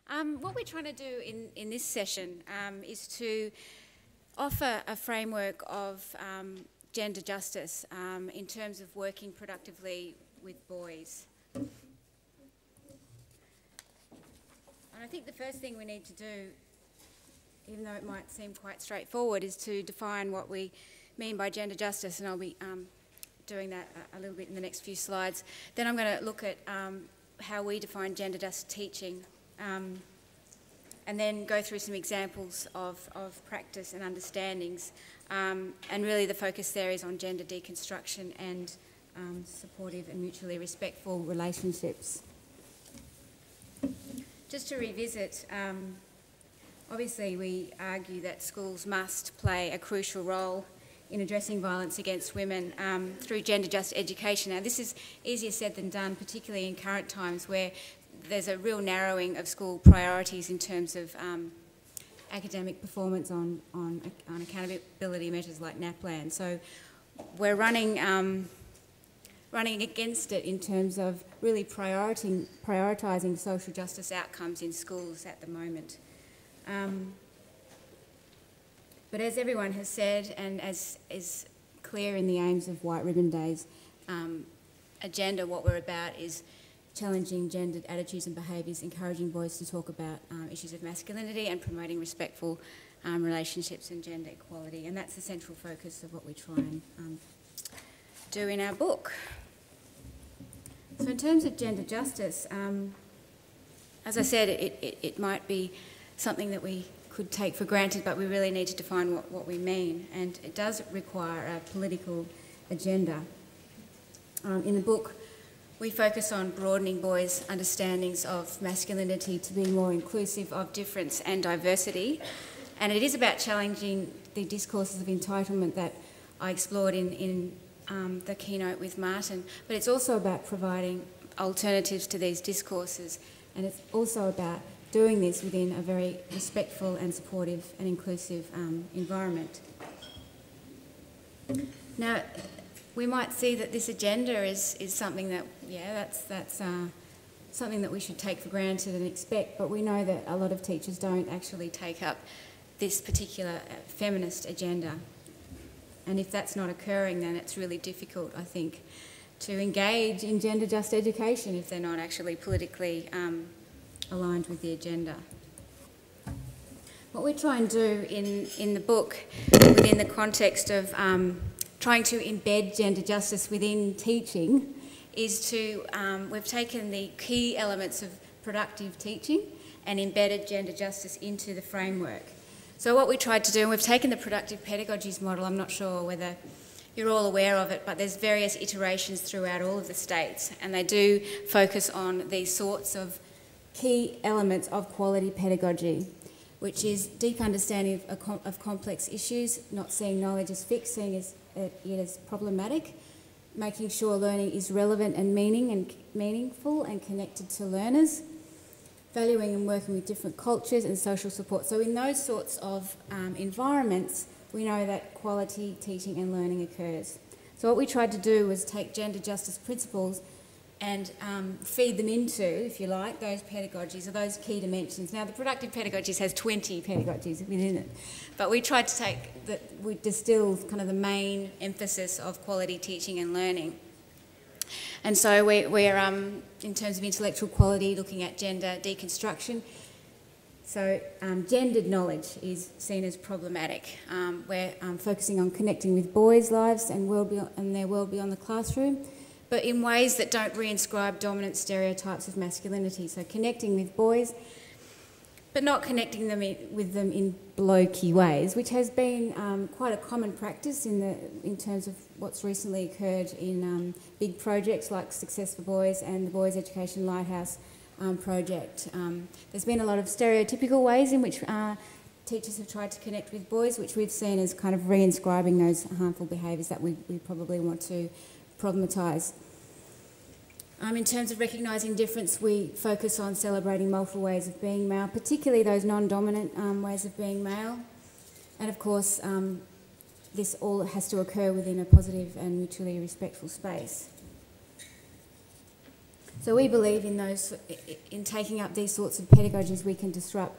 What we're trying to do in this session is to offer a framework of gender justice in terms of working productively with boys. And I think the first thing we need to do, even though it might seem quite straightforward, is to define what we mean by gender justice, and I'll be doing that a little bit in the next few slides. Then I'm going to look at how we define gender just teaching, and then go through some examples of practice and understandings, and really the focus there is on gender deconstruction and supportive and mutually respectful relationships. Just to revisit, obviously we argue that schools must play a crucial role in addressing violence against women through gender just education. Now this is easier said than done, particularly in current times where there's a real narrowing of school priorities in terms of academic performance on accountability measures like NAPLAN. So we're running against it in terms of really prioritising social justice outcomes in schools at the moment. But as everyone has said, and as is clear in the aims of White Ribbon Day's agenda, what we're about is challenging gendered attitudes and behaviours, encouraging boys to talk about issues of masculinity and promoting respectful relationships and gender equality. And that's the central focus of what we try and do in our book. So in terms of gender justice, as I said, it might be something that we could take for granted, but we really need to define what we mean, and it does require a political agenda. In the book, we focus on broadening boys' understandings of masculinity to be more inclusive of difference and diversity, and it is about challenging the discourses of entitlement that I explored in the keynote with Martin, but it's also about providing alternatives to these discourses, and it's also about doing this within a very respectful and supportive and inclusive environment. Now, we might see that this agenda is something that, that's something that we should take for granted and expect, but we know that a lot of teachers don't actually take up this particular feminist agenda. And if that's not occurring, then it's really difficult, I think, to engage in gender just education if they're not actually politically aligned with the agenda. What we try and do in the book, within the context of trying to embed gender justice within teaching, is to, we've taken the key elements of productive teaching and embedded gender justice into the framework. So what we tried to do, and we've taken the productive pedagogies model, I'm not sure whether you're all aware of it, but there's various iterations throughout all of the states, and they do focus on these sorts of key elements of quality pedagogy, which is deep understanding of complex issues, not seeing knowledge as fixed, seeing it as problematic, making sure learning is relevant and meaningful and connected to learners, valuing and working with different cultures and social support. So in those sorts of environments, we know that quality teaching and learning occurs. So what we tried to do was take gender justice principles and feed them into, if you like, those pedagogies or those key dimensions. Now, the productive pedagogies has 20 pedagogies within it, but we tried to we distilled kind of the main emphasis of quality teaching and learning. And so we're in terms of intellectual quality, looking at gender deconstruction. So gendered knowledge is seen as problematic. We're focusing on connecting with boys' lives and their world beyond the classroom, but in ways that don't reinscribe dominant stereotypes of masculinity. So connecting with boys, but not connecting them with them in blokey ways, which has been quite a common practice in terms of what's recently occurred in big projects like Success for Boys and the Boys Education Lighthouse project. There's been a lot of stereotypical ways in which teachers have tried to connect with boys, which we've seen as kind of reinscribing those harmful behaviours that we probably want to problematise. In terms of recognising difference, we focus on celebrating multiple ways of being male, particularly those non-dominant ways of being male. And of course, this all has to occur within a positive and mutually respectful space. So we believe in taking up these sorts of pedagogies, we can disrupt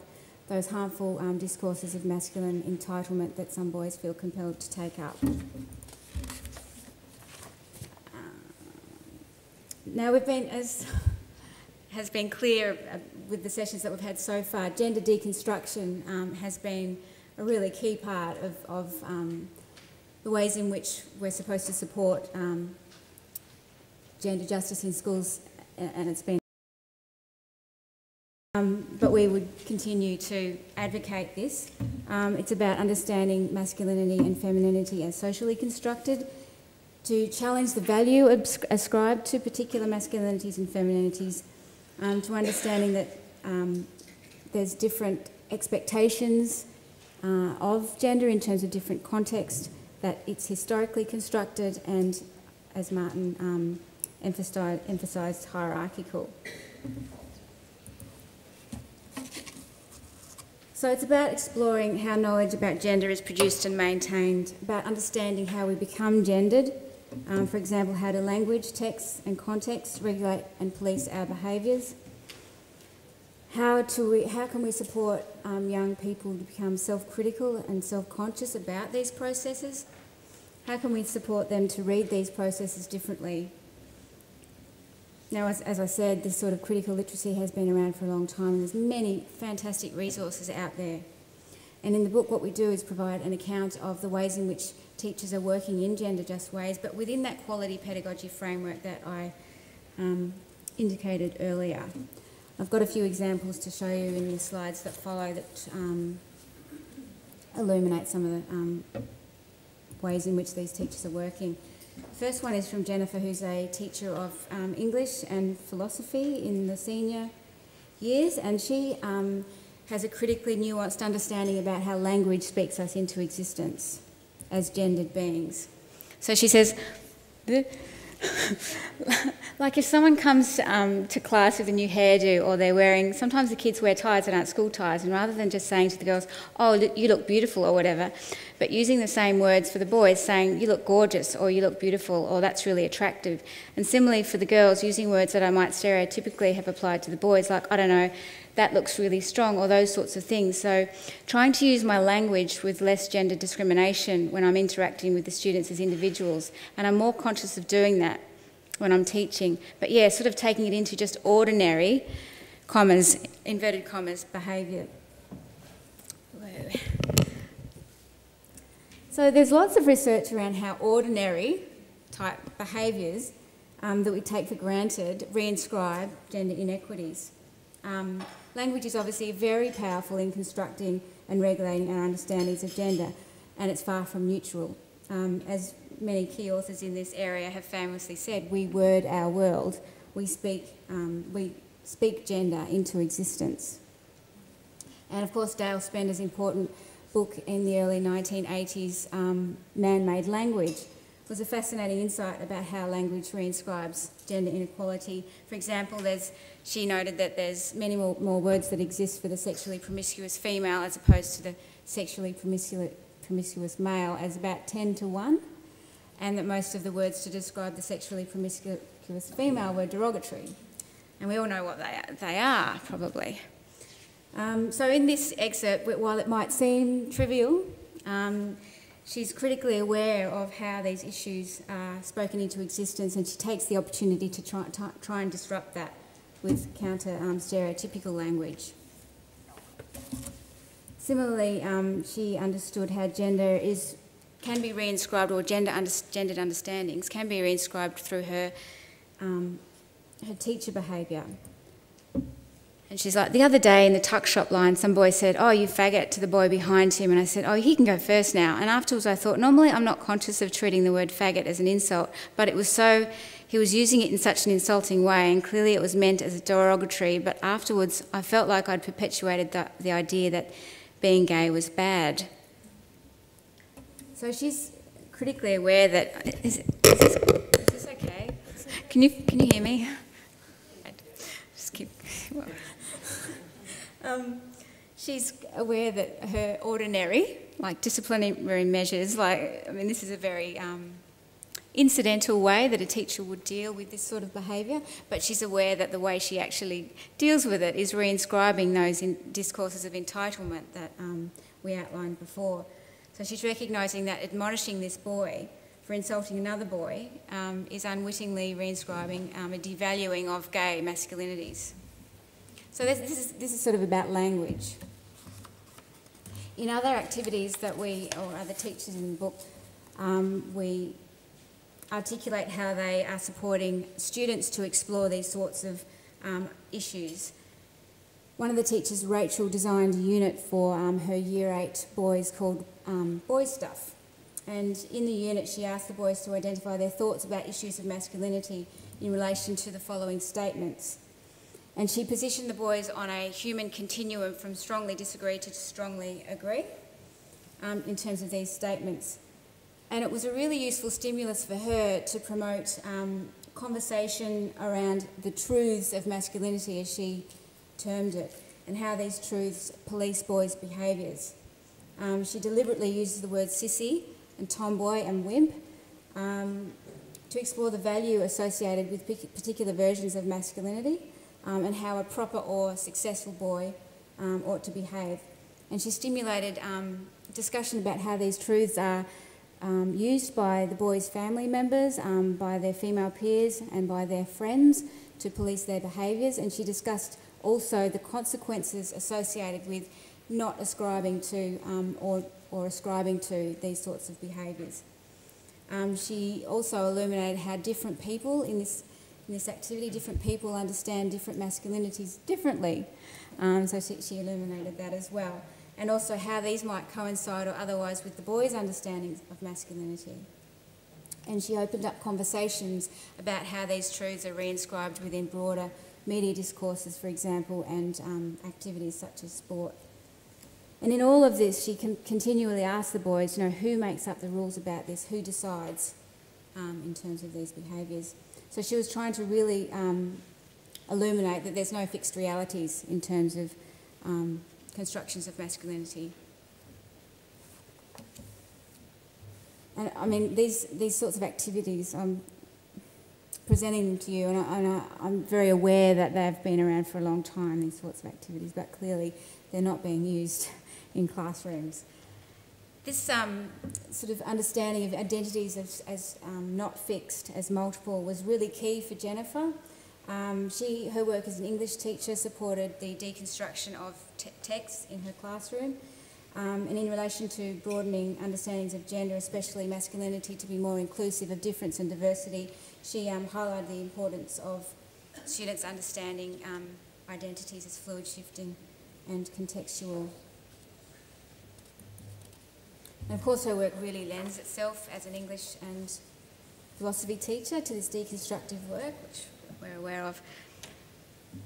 those harmful discourses of masculine entitlement that some boys feel compelled to take up. Now we've been, as has been clear with the sessions that we've had so far, gender deconstruction has been a really key part of the ways in which we're supposed to support gender justice in schools, and it's been. But we would continue to advocate this. It's about understanding masculinity and femininity as socially constructed, to challenge the value ascribed to particular masculinities and femininities, to understanding that there's different expectations of gender in terms of different contexts, that it's historically constructed and, as Martin emphasised, hierarchical. So it's about exploring how knowledge about gender is produced and maintained, about understanding how we become gendered, for example, how do language, texts and contexts regulate and police our behaviours? How can we support young people to become self-critical and self-conscious about these processes? How can we support them to read these processes differently? Now, as I said, this sort of critical literacy has been around for a long time, and there's many fantastic resources out there. And in the book, what we do is provide an account of the ways in which teachers are working in gender-just ways, but within that quality pedagogy framework that I indicated earlier. I've got a few examples to show you in the slides that follow that illuminate some of the ways in which these teachers are working. The first one is from Jennifer, who's a teacher of English and philosophy in the senior years, and she has a critically nuanced understanding about how language speaks us into existence as gendered beings. So she says, like if someone comes to class with a new hairdo, or they're wearing, sometimes the kids wear ties that aren't school ties, and rather than just saying to the girls, oh, you look beautiful or whatever, but using the same words for the boys, saying you look gorgeous or you look beautiful or that's really attractive. And similarly for the girls, using words that I might stereotypically have applied to the boys, like, I don't know, that looks really strong, or those sorts of things. So trying to use my language with less gender discrimination when I'm interacting with the students as individuals, and I'm more conscious of doing that when I'm teaching. But yeah, sort of taking it into just ordinary, commas, inverted commas, behaviour. So there's lots of research around how ordinary type behaviours that we take for granted reinscribe gender inequities. Language is obviously very powerful in constructing and regulating our understandings of gender, and it's far from neutral. As many key authors in this area have famously said, we word our world. We speak gender into existence. And of course, Dale Spender's important book in the early 1980s, Man-Made Language, was a fascinating insight about how language reinscribes gender inequality. For example, she noted that there's many more words that exist for the sexually promiscuous female as opposed to the sexually promiscuous male as about 10 to 1, and that most of the words to describe the sexually promiscuous female were derogatory. And we all know what they are, probably. So in this excerpt, while it might seem trivial, she's critically aware of how these issues are spoken into existence, and she takes the opportunity to try and disrupt that with counter-stereotypical language. Similarly, she understood how gender can be reinscribed, or gendered understandings can be reinscribed through her teacher behaviour. And she's like, the other day in the tuck shop line, some boy said, oh, you faggot, to the boy behind him. And I said, oh, he can go first now. And afterwards I thought, normally I'm not conscious of treating the word faggot as an insult, but he was using it in such an insulting way, and clearly it was meant as a derogatory, but afterwards I felt like I'd perpetuated the idea that being gay was bad. So she's critically aware that... Is this okay? Can you hear me? Just keep... she's aware that her ordinary, like disciplinary measures, this is a very incidental way that a teacher would deal with this sort of behaviour, but she's aware that the way she actually deals with it is reinscribing those discourses of entitlement that we outlined before. So she's recognising that admonishing this boy for insulting another boy is unwittingly reinscribing a devaluing of gay masculinities. So this is sort of about language. In other activities that or other teachers in the book, we articulate how they are supporting students to explore these sorts of issues. One of the teachers, Rachel, designed a unit for her Year 8 boys called Boy Stuff. And in the unit, she asked the boys to identify their thoughts about issues of masculinity in relation to the following statements. And she positioned the boys on a human continuum from strongly disagree to strongly agree in terms of these statements. And it was a really useful stimulus for her to promote conversation around the truths of masculinity, as she termed it, and how these truths police boys' behaviours. She deliberately uses the words sissy and tomboy and wimp to explore the value associated with particular versions of masculinity and how a proper or successful boy ought to behave. And she stimulated discussion about how these truths are used by the boys' family members, by their female peers and by their friends to police their behaviours. And she discussed also the consequences associated with not ascribing to or ascribing to these sorts of behaviours. She also illuminated how different people in this activity, different people understand different masculinities differently. So she illuminated that as well. And also how these might coincide or otherwise with the boys' understandings of masculinity. And she opened up conversations about how these truths are reinscribed within broader media discourses, for example, and activities such as sport. And in all of this, she continually asked the boys, who makes up the rules about this, who decides in terms of these behaviours. So she was trying to really illuminate that there's no fixed realities in terms of constructions of masculinity. And I mean, these sorts of activities, I'm presenting them to you, and I'm very aware that they've been around for a long time, these sorts of activities, but clearly they're not being used in classrooms. This sort of understanding of identities as not fixed, as multiple, was really key for Jennifer. Her work as an English teacher supported the deconstruction of texts in her classroom, and in relation to broadening understandings of gender, especially masculinity, to be more inclusive of difference and diversity, she highlighted the importance of students understanding identities as fluid, shifting and contextual. And of course her work really lends itself as an English and philosophy teacher to this deconstructive work, which we're aware of.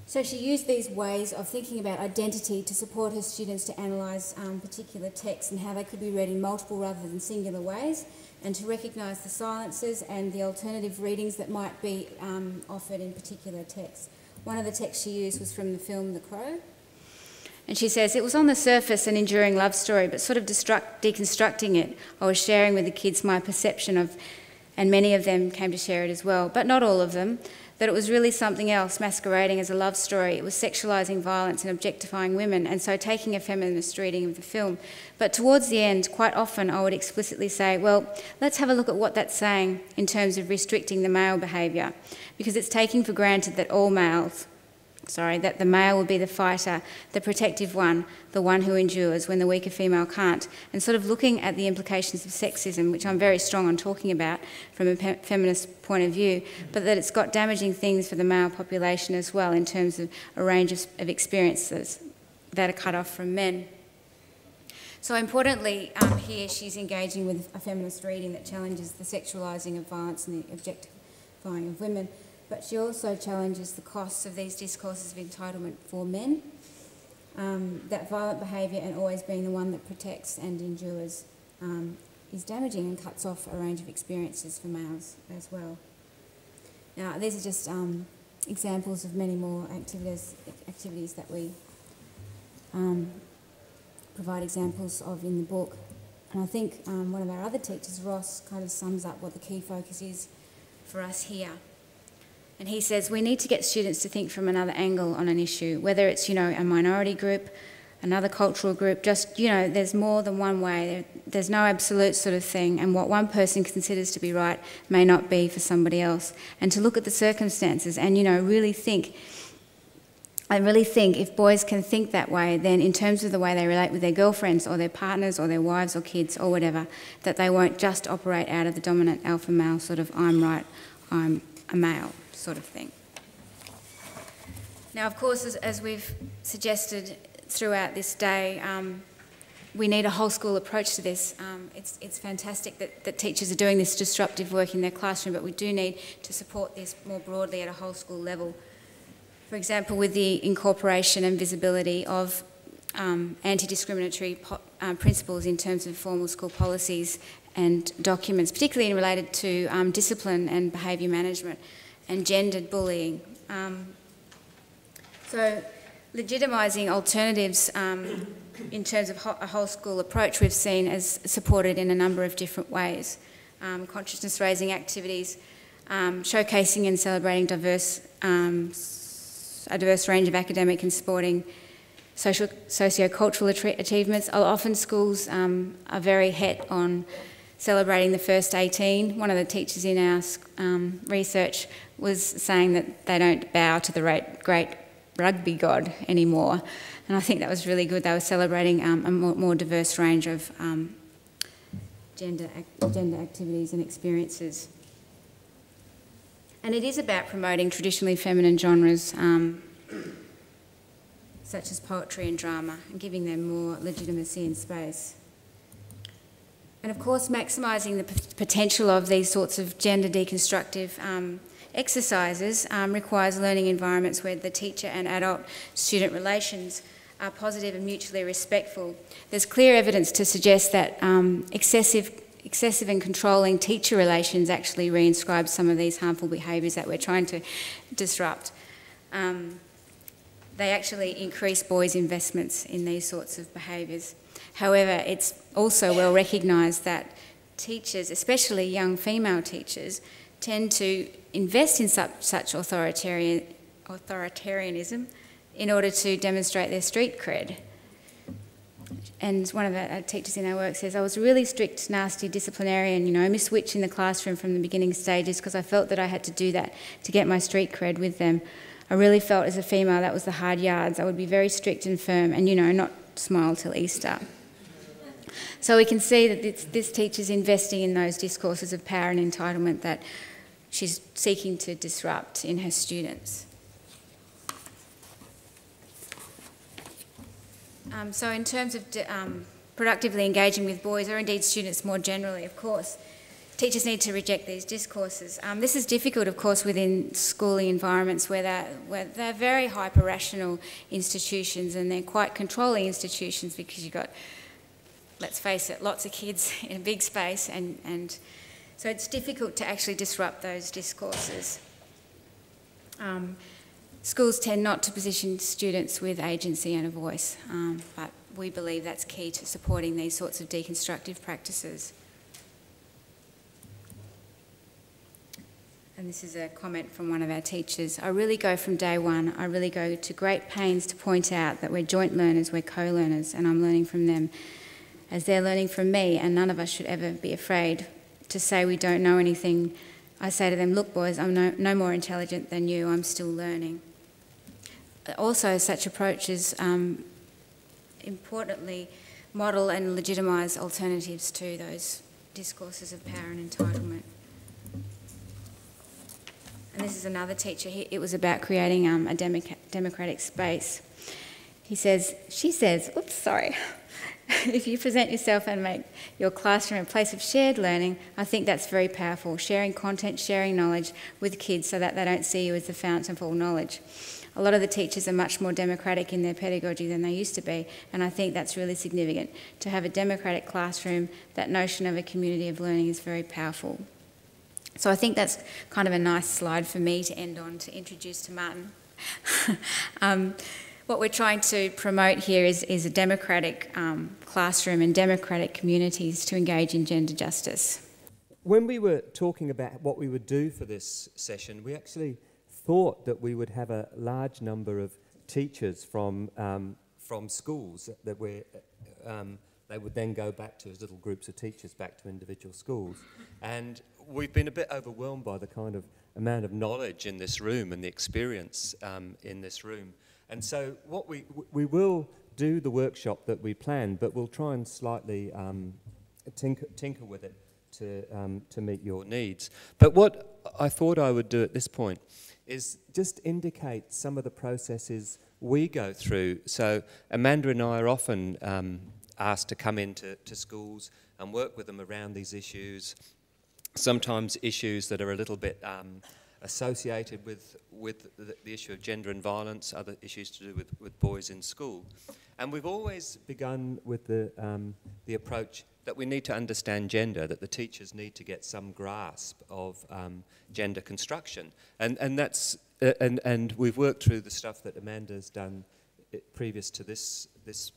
So she used these ways of thinking about identity to support her students to analyse particular texts and how they could be read in multiple rather than singular ways, and to recognise the silences and the alternative readings that might be offered in particular texts. One of the texts she used was from the film The Crow. And she says, it was on the surface an enduring love story, but sort of deconstructing it, I was sharing with the kids my perception of, and many of them came to share it as well, but not all of them, that it was really something else masquerading as a love story. It was sexualising violence and objectifying women, and so taking a feminist reading of the film. But towards the end, quite often I would explicitly say, well, let's have a look at what that's saying in terms of restricting the male behaviour, because it's taking for granted that that the male will be the fighter, the protective one, the one who endures when the weaker female can't, and sort of looking at the implications of sexism, which I'm very strong on talking about from a feminist point of view, but that it's got damaging things for the male population as well in terms of a range of experiences that are cut off from men. So importantly, here she's engaging with a feminist reading that challenges the sexualising of violence and the objectifying of women. But she also challenges the costs of these discourses of entitlement for men, that violent behaviour and always being the one that protects and endures is damaging and cuts off a range of experiences for males as well. Now, these are just examples of many more activities that we provide examples of in the book. And I think one of our other teachers, Ross, kind of sums up what the key focus is for us here. And he says, we need to get students to think from another angle on an issue, whether it's, a minority group, another cultural group, just, there's more than one way. There's no absolute sort of thing, and what one person considers to be right may not be for somebody else. And to look at the circumstances and, really think, I really think if boys can think that way, then in terms of the way they relate with their girlfriends or their partners or their wives or kids or whatever, that they won't just operate out of the dominant alpha male sort of I'm right, I'm a male sort of thing. Now, of course, as we've suggested throughout this day, we need a whole school approach to this. It's fantastic that teachers are doing this disruptive work in their classroom, but we do need to support this more broadly at a whole school level. For example, with the incorporation and visibility of anti-discriminatory principles in terms of formal school policies and documents, particularly related to discipline and behaviour management and gendered bullying. So legitimising alternatives in terms of a whole school approach we've seen as supported in a number of different ways. Consciousness raising activities, showcasing and celebrating a diverse range of academic and sporting socio-cultural achievements. Often schools are very het on celebrating the first 18. One of the teachers in our research was saying that they don't bow to the great rugby god anymore, and I think that was really good. They were celebrating a more diverse range of gender activities and experiences. And it is about promoting traditionally feminine genres such as poetry and drama and giving them more legitimacy and space. And of course, maximising the potential of these sorts of gender deconstructive exercises requires learning environments where the teacher and adult-student relations are positive and mutually respectful. There's clear evidence to suggest that excessive and controlling teacher relations actually reinscribe some of these harmful behaviours that we're trying to disrupt. They actually increase boys' investments in these sorts of behaviours. However, it's also well recognised that teachers, especially young female teachers, tend to invest in such authoritarianism in order to demonstrate their street cred. And one of our teachers in our work says, I was a really strict, nasty disciplinarian, Miss Witch in the classroom from the beginning stages because I felt that I had to do that to get my street cred with them. I really felt as a female that was the hard yards. I would be very strict and firm and, not smile till Easter. So we can see that this teacher's investing in those discourses of power and entitlement that she's seeking to disrupt in her students. So in terms of productively engaging with boys, or indeed students more generally, of course, teachers need to reject these discourses. This is difficult, of course, within schooling environments where they're very hyper-rational institutions and they're quite controlling institutions because you've got, let's face it, lots of kids in a big space, and so it's difficult to actually disrupt those discourses. Schools tend not to position students with agency and a voice, but we believe that's key to supporting these sorts of deconstructive practices. And this is a comment from one of our teachers. I really go from day one, I really go to great pains to point out that we're joint learners, we're co-learners, and I'm learning from them as they're learning from me, and none of us should ever be afraid to say we don't know anything. I say to them, look boys, I'm no more intelligent than you, I'm still learning. Also, such approaches importantly model and legitimise alternatives to those discourses of power and entitlement. And this is another teacher. It was about creating a democratic space. She says, oops, sorry. If you present yourself and make your classroom a place of shared learning, I think that's very powerful. Sharing content, sharing knowledge with kids so that they don't see you as the fountain of all knowledge. A lot of the teachers are much more democratic in their pedagogy than they used to be, and I think that's really significant. To have a democratic classroom, that notion of a community of learning is very powerful. So I think that's kind of a nice slide for me to end on, to introduce to Martin. what we're trying to promote here is a democratic classroom and democratic communities to engage in gender justice. When we were talking about what we would do for this session, we actually thought that we would have a large number of teachers from schools that they would then go back to as little groups of teachers back to individual schools. And we've been a bit overwhelmed by the kind of amount of knowledge in this room and the experience in this room. And so what we will do the workshop that we planned, but we'll try and slightly tinker with it to meet your needs. But what I thought I would do at this point is just indicate some of the processes we go through. So Amanda and I are often asked to come into schools and work with them around these issues, sometimes issues that are a little bit associated with the issue of gender and violence, other issues to do with boys in school. And we've always begun with the approach that we need to understand gender, that the teachers need to get some grasp of gender construction. And that's and we've worked through the stuff that Amanda's done previous to this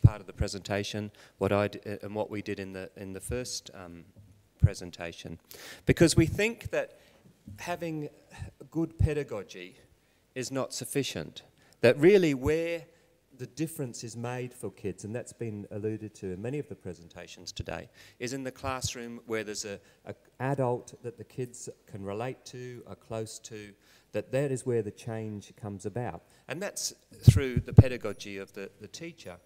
part of the presentation, and what we did in the first presentation, because we think that having good pedagogy is not sufficient. That really where the difference is made for kids, and that's been alluded to in many of the presentations today, is in the classroom where there's an adult that the kids can relate to, are close to, that is where the change comes about. And that's through the pedagogy of the teacher.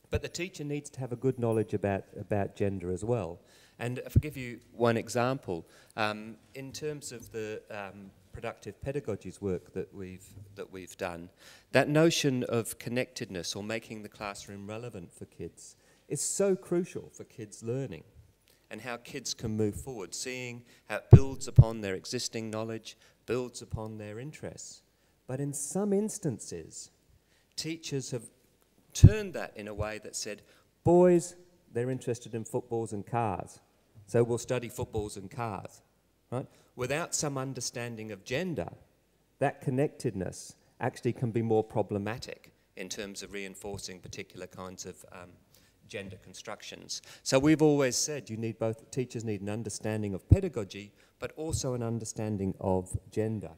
But the teacher needs to have a good knowledge about gender as well. And if I give you one example, in terms of the productive pedagogies work that we've done, that notion of connectedness or making the classroom relevant for kids is so crucial for kids' learning and how kids can move forward, seeing how it builds upon their existing knowledge, builds upon their interests. But in some instances, teachers have turned that in a way that said, boys, they're interested in footballs and cars, so we'll study footballs and cars, right? Without some understanding of gender, that connectedness actually can be more problematic in terms of reinforcing particular kinds of gender constructions. So we've always said teachers need an understanding of pedagogy, but also an understanding of gender.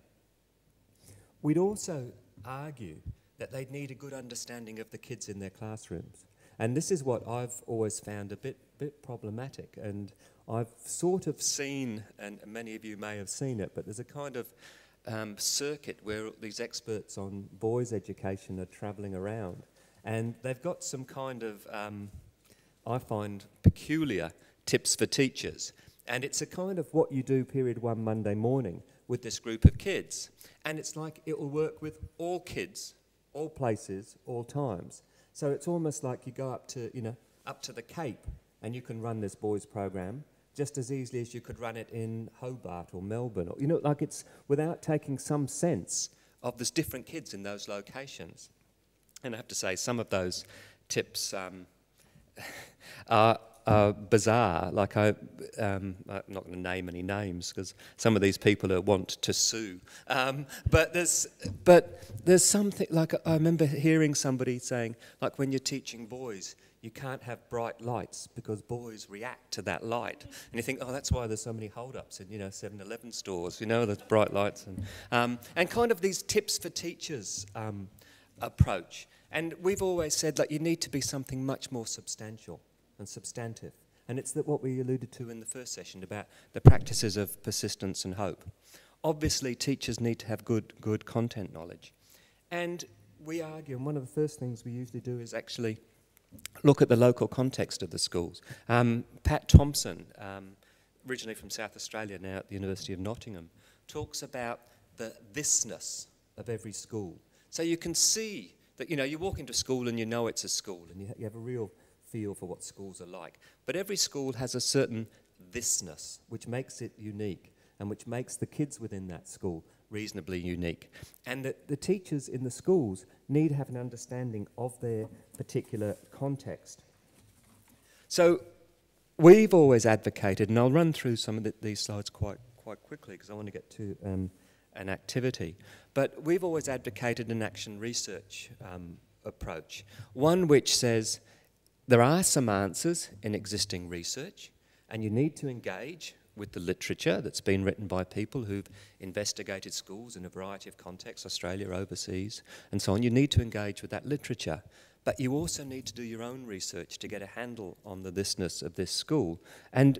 We'd also argue that they'd need a good understanding of the kids in their classrooms. And this is what I've always found a bit problematic. And I've sort of seen, and many of you may have seen it, but there's a kind of circuit where these experts on boys' education are travelling around. And they've got some kind of, I find, peculiar tips for teachers. And it's a kind of what you do period one Monday morning with this group of kids. And it's like it will work with all kids, all places, all times. So it's almost like you go up to the Cape and you can run this boys' program just as easily as you could run it in Hobart or Melbourne. Or, like it's without taking some sense of there's different kids in those locations. And I have to say, some of those tips are bizarre. Like I'm not going to name any names because some of these people want to sue. But there's something, like I remember hearing somebody saying, like when you're teaching boys, you can't have bright lights because boys react to that light. And you think, oh, that's why there's so many hold-ups in 7-Eleven stores, there's bright lights. And kind of these tips for teachers approach. And we've always said that you need to be something much more substantial and substantive. And it's what we alluded to in the first session about the practices of persistence and hope. Obviously, teachers need to have good content knowledge. And we argue, and one of the first things we usually do is actually look at the local context of the schools. Pat Thompson, originally from South Australia, now at the University of Nottingham, talks about the thisness of every school. So you can see that, you walk into school and you know it's a school, and you have a real feel for what schools are like. But every school has a certain thisness, which makes it unique, and which makes the kids within that school reasonably unique. And that the teachers in the schools need to have an understanding of their particular context. So we've always advocated, and I'll run through some of these slides quite quickly because I want to get to an activity, but we've always advocated an action research approach. One which says there are some answers in existing research, and you need to engage with the literature that's been written by people who've investigated schools in a variety of contexts, Australia, overseas, and so on. You need to engage with that literature. But you also need to do your own research to get a handle on the thisness of this school. And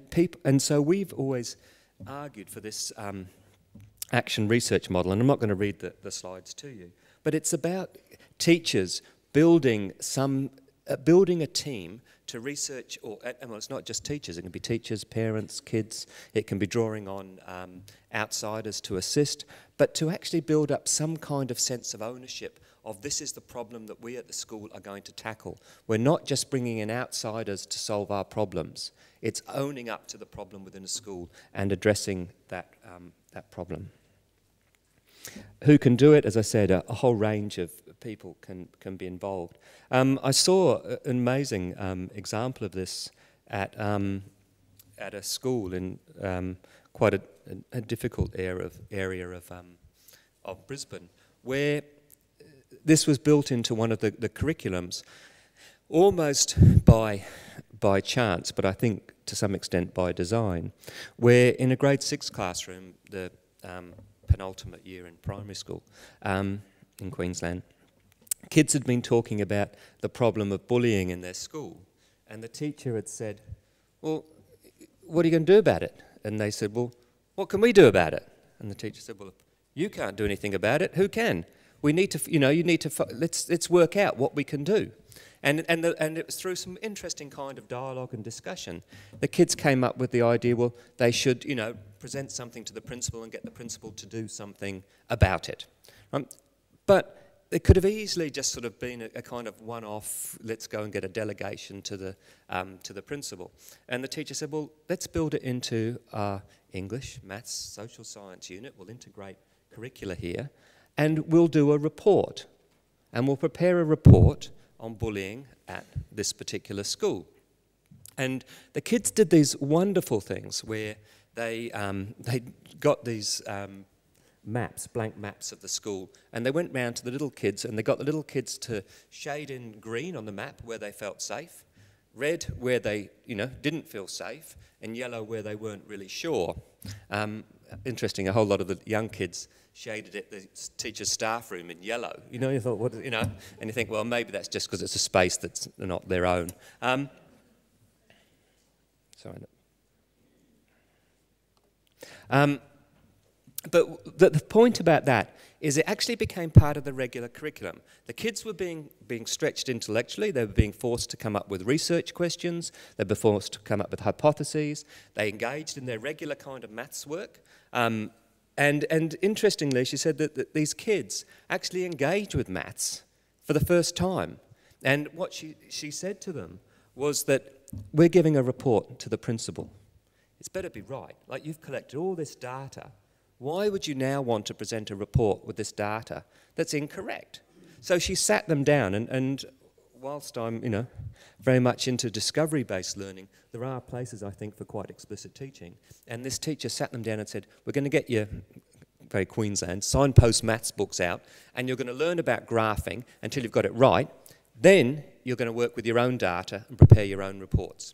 so we've always argued for this action research model, and I'm not going to read the slides to you, but it's about teachers building a team to research, well, it's not just teachers, it can be teachers, parents, kids, it can be drawing on outsiders to assist, but to actually build up some kind of sense of ownership of this is the problem that we at the school are going to tackle. We're not just bringing in outsiders to solve our problems, it's owning up to the problem within a school and addressing that problem. Who can do it? As I said, a whole range of people can be involved. I saw an amazing example of this at a school in quite a difficult area of Brisbane, where this was built into one of the curriculums, almost by chance, but I think to some extent by design, where in a grade 6 classroom, the penultimate year in primary school in Queensland, kids had been talking about the problem of bullying in their school, and the teacher had said, well, what are you going to do about it? And they said, well, what can we do about it? And the teacher said, well, if you can't do anything about it, who can? We need to, let's work out what we can do. And it was through some interesting kind of dialogue and discussion. The kids came up with the idea, well, they should, present something to the principal and get the principal to do something about it. But it could have easily just sort of been a kind of one-off, let's go and get a delegation to the principal. And the teacher said, well, let's build it into our English, maths, social science unit. We'll integrate curricula here, and we'll do a report. And we'll prepare a report on bullying at this particular school. And the kids did these wonderful things where they got these maps, blank maps of the school, and they went round to the little kids and they got the little kids to shade in green on the map where they felt safe, red where they didn't feel safe, and yellow where they weren't really sure. Interesting, a whole lot of the young kids shaded it, the teacher's staff room, in yellow. You thought, what, and you think, well, maybe that's just because it's a space that's not their own. Sorry. But the point about that is it actually became part of the regular curriculum. The kids were being stretched intellectually, they were being forced to come up with research questions, they were forced to come up with hypotheses, they engaged in their regular kind of maths work. And interestingly, she said that these kids actually engaged with maths for the first time. And what she said to them was that we're giving a report to the principal. It's better be right. Like, you've collected all this data. Why would you now want to present a report with this data that's incorrect? So she sat them down, and whilst I'm, very much into discovery-based learning, there are places, I think, for quite explicit teaching. And this teacher sat them down and said, we're going to get you, very Queensland, signpost maths books out, and you're going to learn about graphing until you've got it right. Then you're going to work with your own data and prepare your own reports.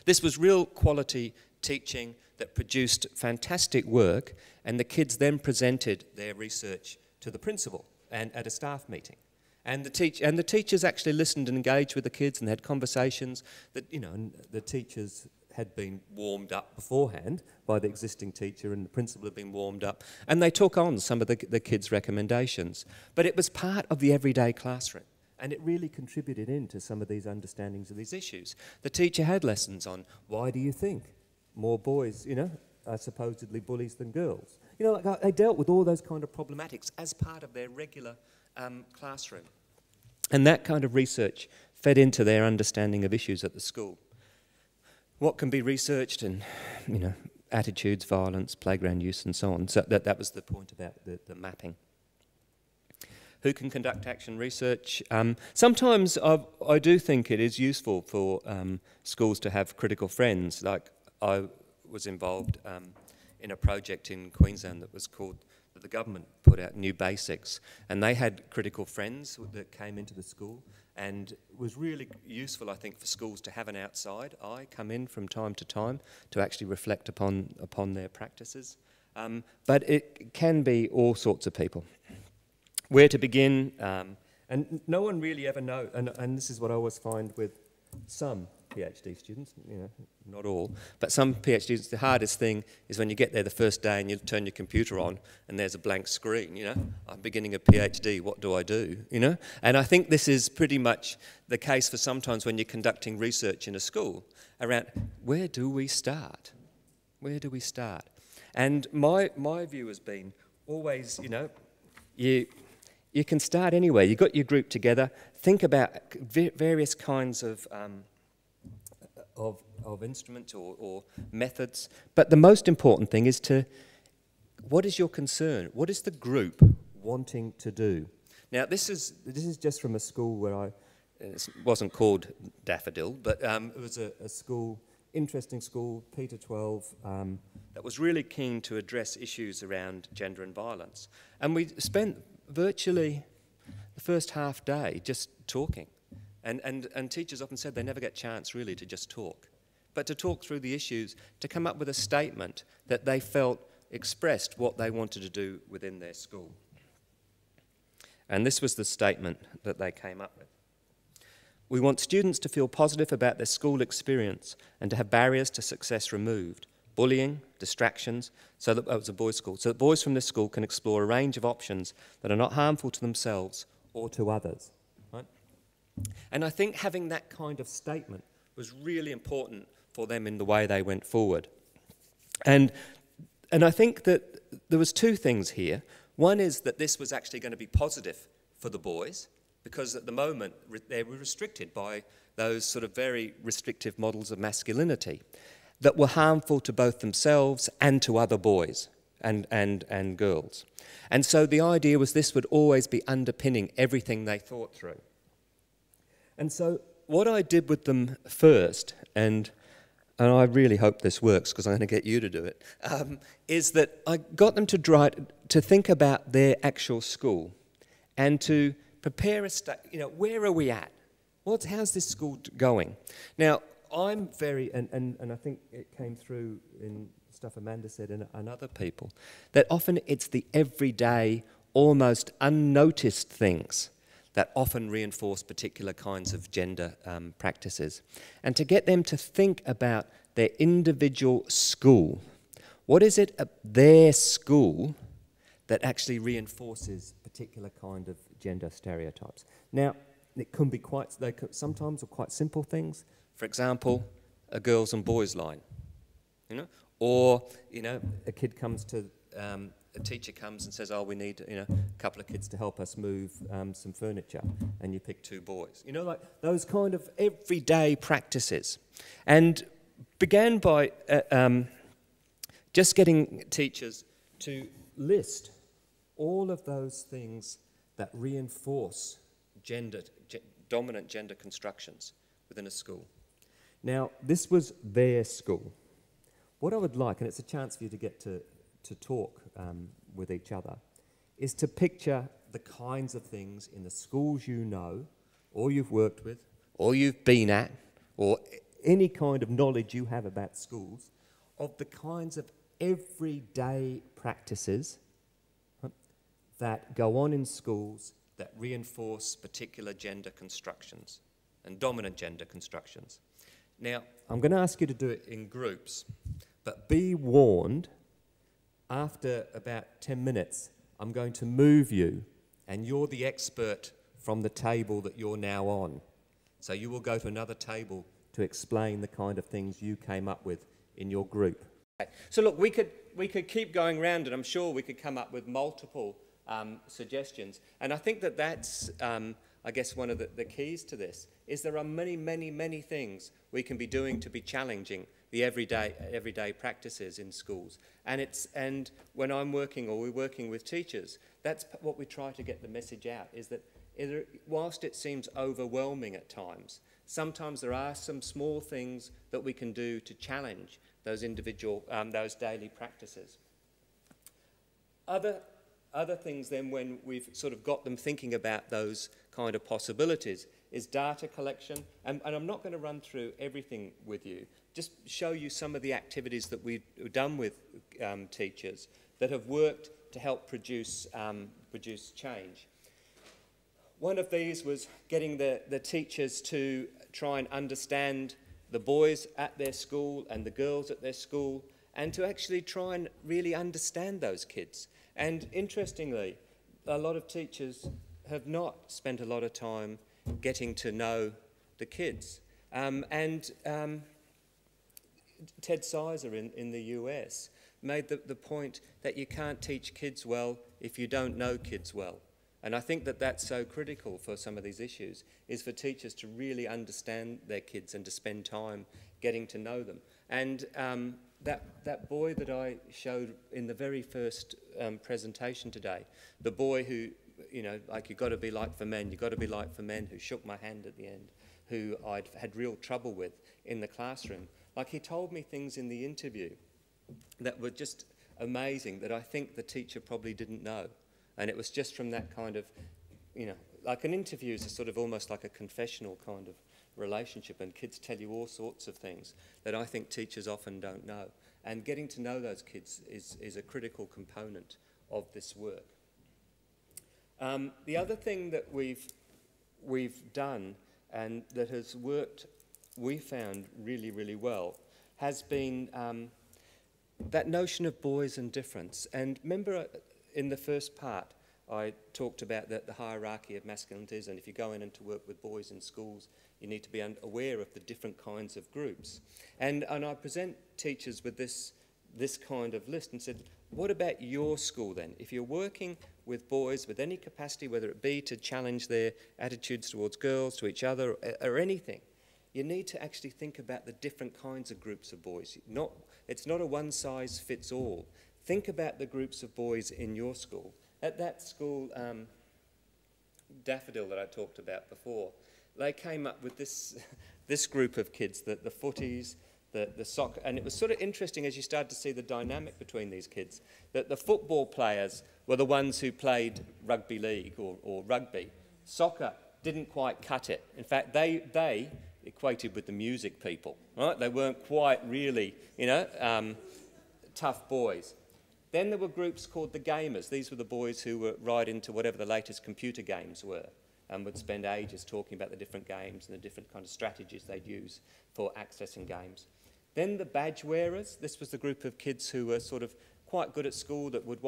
This was real quality teaching that produced fantastic work, and the kids then presented their research to the principal and at a staff meeting. And the teachers actually listened and engaged with the kids and had conversations that, and the teachers had been warmed up beforehand by the existing teacher, and the principal had been warmed up, and they took on some of the kids' recommendations. But it was part of the everyday classroom, and it really contributed into some of these understandings of these issues. The teacher had lessons on, why do you think more boys, are supposedly bullies than girls? They dealt with all those kind of problematics as part of their regular classroom. And that kind of research fed into their understanding of issues at the school. What can be researched, and attitudes, violence, playground use, and so on. So that was the point about the mapping. Who can conduct action research? Sometimes I do think it is useful for schools to have critical friends. Like, I was involved in a project in Queensland that was called that the government put out, New Basics, and they had critical friends that came into the school, and it was really useful, I think, for schools to have an outside eye come in from time to time to actually reflect upon their practices. But it can be all sorts of people. Where to begin, and no one really ever knows, and this is what I always find with some PhD students, you know, not all, but some PhD students, the hardest thing is when you get there the first day and you turn your computer on and there's a blank screen, you know, I'm beginning a PhD, what do I do, you know? And I think this is pretty much the case for sometimes when you're conducting research in a school around where do we start? Where do we start? And my view has been always, you know, you can start anywhere. You've got your group together, think about various kinds of instruments or methods. But the most important thing is what is your concern? What is the group wanting to do? Now, this is just from a school where it wasn't called Daffodil, but it was a school, interesting school, Peter 12, that was really keen to address issues around gender and violence. And we spent virtually the first half day just talking. And teachers often said they never get a chance really to just talk, but to talk through the issues, to come up with a statement that they felt expressed what they wanted to do within their school. And this was the statement that they came up with. We want students to feel positive about their school experience and to have barriers to success removed, bullying, distractions, so that, it was a boys' school, so that boys from this school can explore a range of options that are not harmful to themselves or to others. Right? And I think having that kind of statement was really important for them in the way they went forward. And I think that there was two things here. One is that this was actually going to be positive for the boys, because at the moment they were restricted by those sort of very restrictive models of masculinity that were harmful to both themselves and to other boys and girls. And so the idea was this would always be underpinning everything they thought through. And so what I did with them first, and I really hope this works because I'm going to get you to do it, is that I got them to think about their actual school and to prepare a where are we at? How's this school going? Now, I'm very, and I think it came through in stuff Amanda said and other people, that often it's the everyday, almost unnoticed things that often reinforce particular kinds of gender practices. And to get them to think about their individual school, what is it at their school that actually reinforces particular kind of gender stereotypes? Now, it can be sometimes are quite simple things. For example, a girls and boys line, you know, or you know, a kid comes to a teacher comes and says, "Oh, we need a couple of kids to help us move some furniture," and you pick two boys. You know, like those kind of everyday practices, and began by just getting teachers to list all of those things that reinforce dominant gender constructions within a school. Now, this was their school. What I would like, and it's a chance for you to get to talk with each other, is to picture the kinds of things in the schools you know, or you've worked with, or you've been at, or any kind of knowledge you have about schools, of the kinds of everyday practices that go on in schools that reinforce particular gender constructions and dominant gender constructions. Now, I'm going to ask you to do it in groups, but be warned, after about 10 minutes, I'm going to move you, and you're the expert from the table that you're now on. So you will go to another table to explain the kind of things you came up with in your group. So look, we could keep going round, and I'm sure we could come up with multiple suggestions. And I think that that's, I guess, one of the keys to this, is there are many, many, many things we can be doing to be challenging the everyday practices in schools. And when I'm working, or we're working with teachers, that's what we try to get the message out, is that whilst it seems overwhelming at times, sometimes there are some small things that we can do to challenge those individual, those daily practices. other things then, when we've sort of got them thinking about those kind of possibilities, is data collection. And I'm not going to run through everything with you, just show you some of the activities that we've done with teachers that have worked to help produce change. One of these was getting the teachers to try and understand the boys at their school and the girls at their school, and to actually try and really understand those kids. And interestingly, a lot of teachers have not spent a lot of time getting to know the kids. Ted Sizer in the US made the point that you can't teach kids well if you don't know kids well. And I think that that's so critical for some of these issues, is for teachers to really understand their kids and to spend time getting to know them. And that boy that I showed in the very first presentation today, the boy who, you know, like, you've got to be like for men, you've got to be like for men, who shook my hand at the end, who I'd had real trouble with in the classroom. Like, he told me things in the interview that were just amazing, that I think the teacher probably didn't know. And it was just from that kind of, you know, like, an interview is a sort of almost like a confessional kind of relationship, and kids tell you all sorts of things that I think teachers often don't know. And getting to know those kids is a critical component of this work. The other thing that we've done, and that has worked, we found really, really well, has been that notion of boys and difference. And remember, in the first part, I talked about the hierarchy of masculinities, and if you go in and to work with boys in schools, you need to be aware of the different kinds of groups. And I present teachers with this kind of list and said, what about your school then? If you're working with boys with any capacity, whether it be to challenge their attitudes towards girls, to each other, or anything, you need to actually think about the different kinds of groups of boys. It's not a one-size-fits-all. Think about the groups of boys in your school. At that school, Daffodil, that I talked about before, they came up with this group of kids, the footies, the soccer, and it was sort of interesting as you started to see the dynamic between these kids, that the football players were the ones who played rugby league or rugby. Soccer didn't quite cut it. In fact, they equated with the music people, right? They weren't quite really, you know, tough boys. Then there were groups called the gamers. These were the boys who were right into whatever the latest computer games were, and would spend ages talking about the different games and the different kind of strategies they'd use for accessing games. Then the badge wearers. This was the group of kids who were sort of quite good at school, that would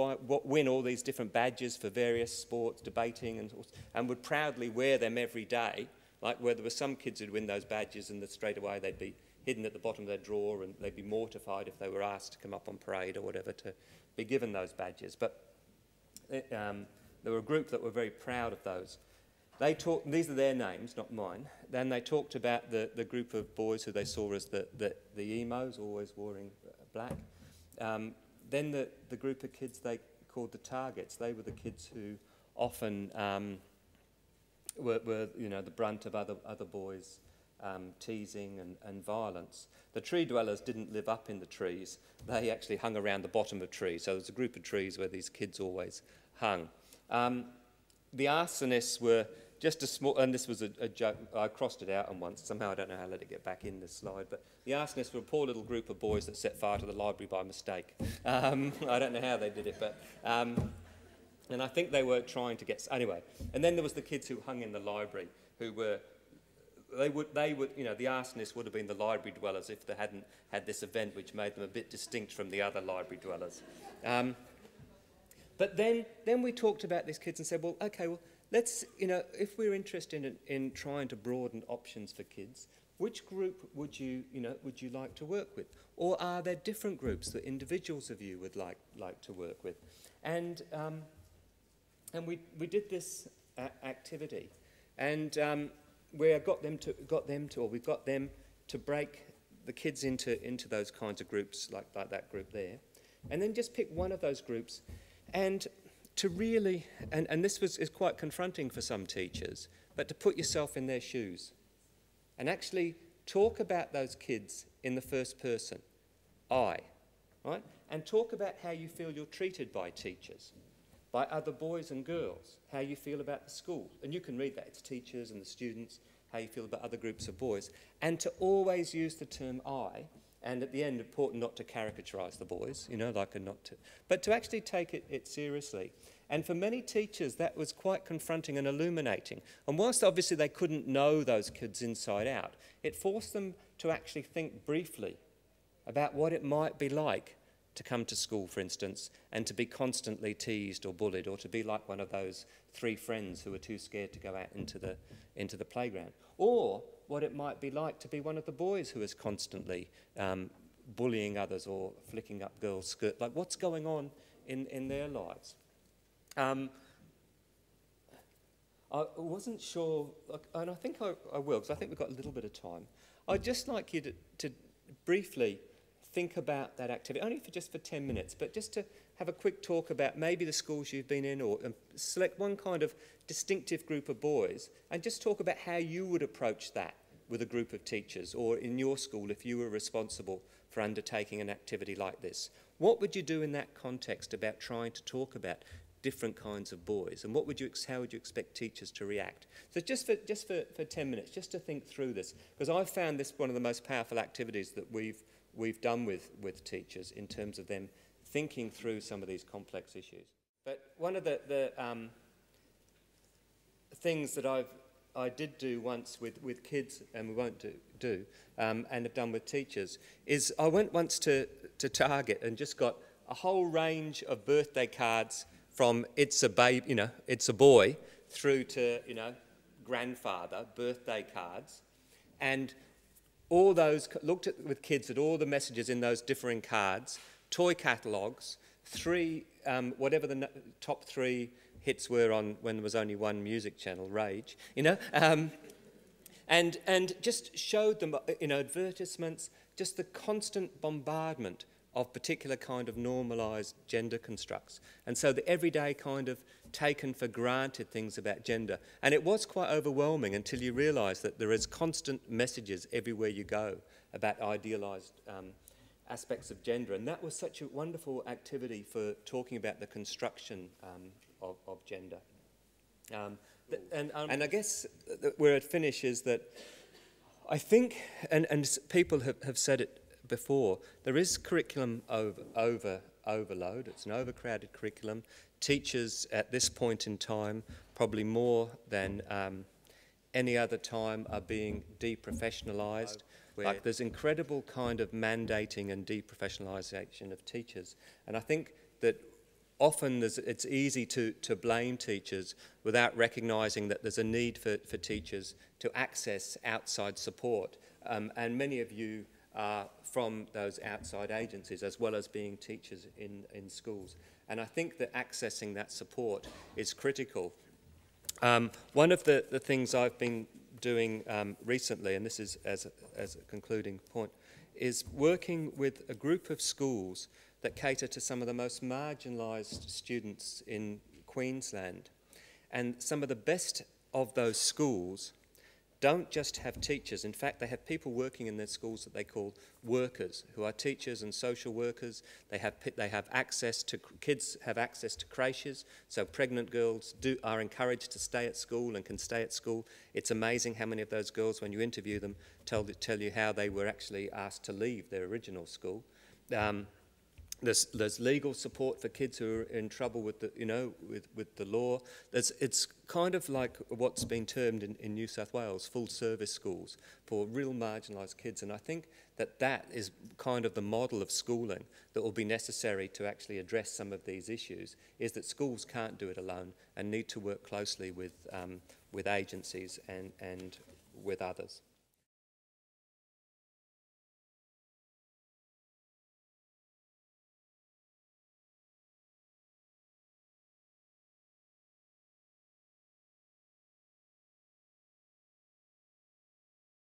win all these different badges for various sports, debating, and would proudly wear them every day. Like, where there were some kids who'd win those badges and that straight away they'd be hidden at the bottom of their drawer, and they'd be mortified if they were asked to come up on parade or whatever to be given those badges. But there were a group that were very proud of those. These are their names, not mine. Then they talked about the group of boys who they saw as the emos, always wearing black. Then the group of kids they called the targets. They were the kids who often were you know, the brunt of other boys' teasing and violence. The tree dwellers didn't live up in the trees. They actually hung around the bottom of trees. So there's a group of trees where these kids always hung. The arsonists were just a small, and this was a joke, I crossed it out on once, somehow I don't know how to let it get back in this slide, but the arsonists were a poor little group of boys that set fire to the library by mistake. I don't know how they did it, but, and I think they were trying to get, anyway. And then there was the kids who hung in the library, who were, they would, you know, the arsonists would have been the library dwellers if they hadn't had this event which made them a bit distinct from the other library dwellers. But then we talked about these kids and said, well, okay, well, let's, you know, if we're interested in trying to broaden options for kids, which group would you like to work with? Or are there different groups that individuals of you would like to work with? And we did this activity, and we've got them to break the kids into those kinds of groups, like that group there, and then just pick one of those groups. And to really, and this is quite confronting for some teachers, but to put yourself in their shoes and actually talk about those kids in the first person, I, right? And talk about how you feel you're treated by teachers. by other boys and girls, how you feel about the school. And you can read that, it's teachers and the students, how you feel about other groups of boys. And to always use the term I, and at the end, important not to caricaturise the boys, you know, like a not to, but to actually take it seriously. And for many teachers, that was quite confronting and illuminating. And whilst obviously they couldn't know those kids inside out, it forced them to actually think briefly about what it might be like to come to school, for instance, and to be constantly teased or bullied, or to be like one of those 3 friends who are too scared to go out into the playground. Or what it might be like to be one of the boys who is constantly bullying others or flicking up girls' skirts. Like, what's going on in their lives? I wasn't sure, and I think I will, because I think we've got a little bit of time. I'd just like you to briefly think about that activity, only for 10 minutes, but just to have a quick talk about maybe the schools you've been in, or select one kind of distinctive group of boys, and just talk about how you would approach that with a group of teachers, or in your school if you were responsible for undertaking an activity like this. What would you do in that context about trying to talk about different kinds of boys, and how would you expect teachers to react? So just for 10 minutes, just to think through this, because I've found this one of the most powerful activities that we've done with teachers in terms of them thinking through some of these complex issues. But one of the things that I did do once with kids, and we won't do and have done with teachers, is I went once to Target and just got a whole range of birthday cards from it's a baby, you know, it's a boy, through to, you know, grandfather, birthday cards, and all those, looked at with kids at all the messages in those differing cards, toy catalogues, whatever the top 3 hits were on when there was only one music channel, Rage, you know, and just showed them, you know, advertisements, just the constant bombardment of particular kind of normalised gender constructs. And so the everyday kind of taken for granted things about gender. And it was quite overwhelming until you realise that there is constant messages everywhere you go about idealised aspects of gender. And that was such a wonderful activity for talking about the construction of gender. And I guess where I'd finish is that I think, and people have said it before, there is curriculum overload. It's an overcrowded curriculum. Teachers at this point in time, probably more than any other time, are being deprofessionalised. Like, there's incredible kind of mandating and deprofessionalisation of teachers. And I think that often it's easy to blame teachers without recognising that there's a need for teachers to access outside support. And many of you are from those outside agencies, as well as being teachers in schools. And I think that accessing that support is critical. One of the things I've been doing recently, and this is as a concluding point, is working with a group of schools that cater to some of the most marginalised students in Queensland. And some of the best of those schools don't just have teachers. In fact, they have people working in their schools that they call workers, who are teachers and social workers. They have access to, kids have access to creches, so pregnant girls are encouraged to stay at school and can stay at school. It's amazing how many of those girls, when you interview them, tell you how they were actually asked to leave their original school. There's legal support for kids who are in trouble with the, with the law. It's kind of like what's been termed in New South Wales full service schools for real marginalised kids. And I think that is kind of the model of schooling that will be necessary to actually address some of these issues, is that schools can't do it alone and need to work closely with agencies and with others.